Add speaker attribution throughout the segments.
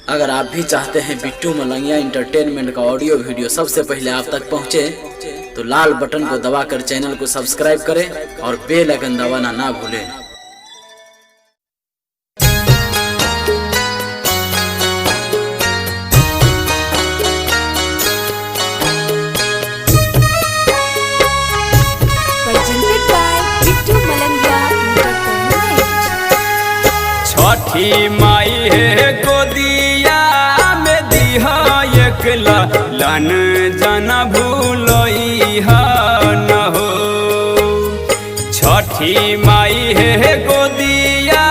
Speaker 1: अगर आप भी चाहते हैं बिट्टू मलंगिया इंटरटेनमेंट का ऑडियो वीडियो सबसे पहले आप तक पहुंचे, तो लाल बटन को दबाकर चैनल को सब्सक्राइब करें और बेल आइकन दबाना ना भूलें।
Speaker 2: छठी माई है गोदिया में दिहा एकला लन जना भूलइहा न हो। छठी माई है गोदिया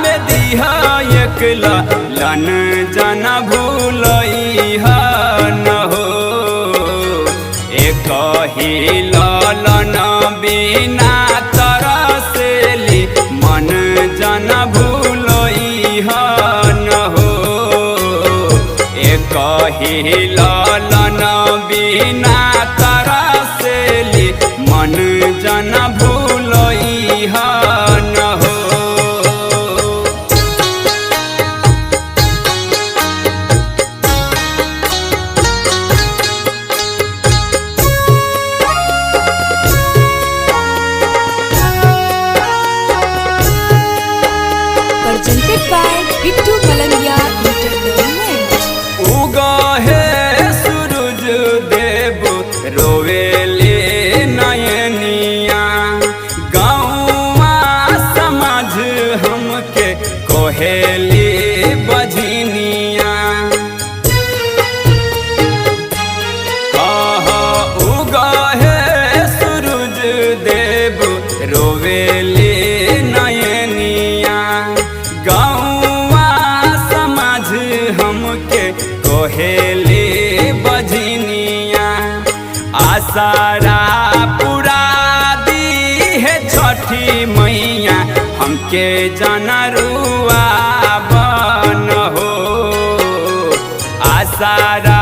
Speaker 2: में दिहा एकला लन जना भूलइहा न हो। एक ही लालन बिना तरसेली मन जना कही लालन बिना तरसेली मन जन भूलइहा न हो।
Speaker 3: Presented by Bittu Malangiya Entertainment।
Speaker 2: उगा है सूरज देव रोवेले नयनिया, गाँवा समाज हमके कोहेली बजनिया। उगा है सूरज देव रोवेले नयनिया, गाँवा समाज हमके कोहेली बजनिया। आसारा पूरा दी है छठी मैया हमके जनरुआ बन हो। आसारा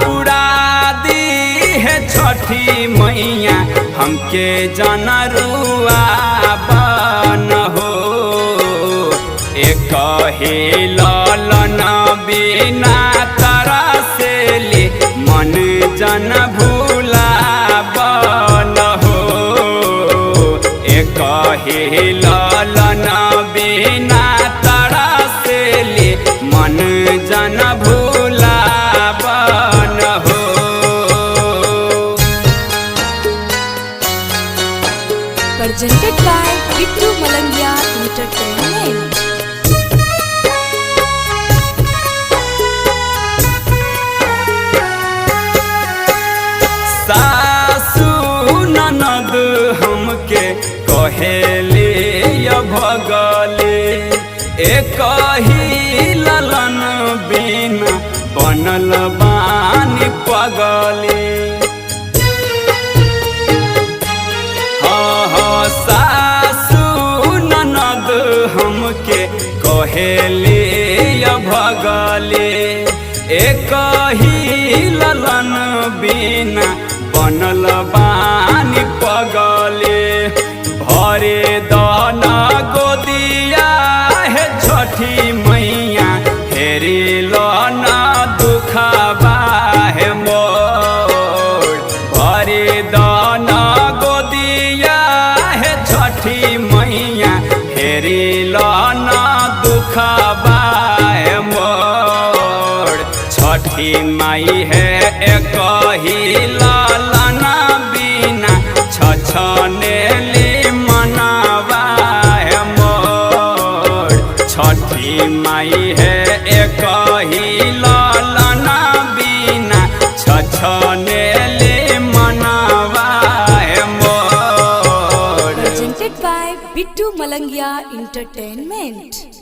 Speaker 2: पूरा दी है छठी मैया हमके जनरुआ बन हो। एक ही लालन बिना तरसेली मन जन भूला बन हो। एक ही लालन बिना तरसेली मन जन भूला बन हो।
Speaker 3: Presented by Bittu Malangiya Entertainment।
Speaker 2: सासु ननद हमके कहेले भगले, एक ही ललन बिना बनल बानी पगले। सासु ननद हमके कहेले भगले, एक ही ललन बिना बनल बानी पगले। भरे दाना गोदिया है छठी मैया, हेरी लाना दुखबा है मोर। भरे दाना गोदिया है छठी मैया, हेरी लाना दुखबा है मोर। छठी माई है एक ही लालन बिना छछनेली मनवा है मोर। छठी माई है एक ही लालन बिना छछनेली मनवा है मोर।
Speaker 3: Presented by Bittu Malangiya Entertainment।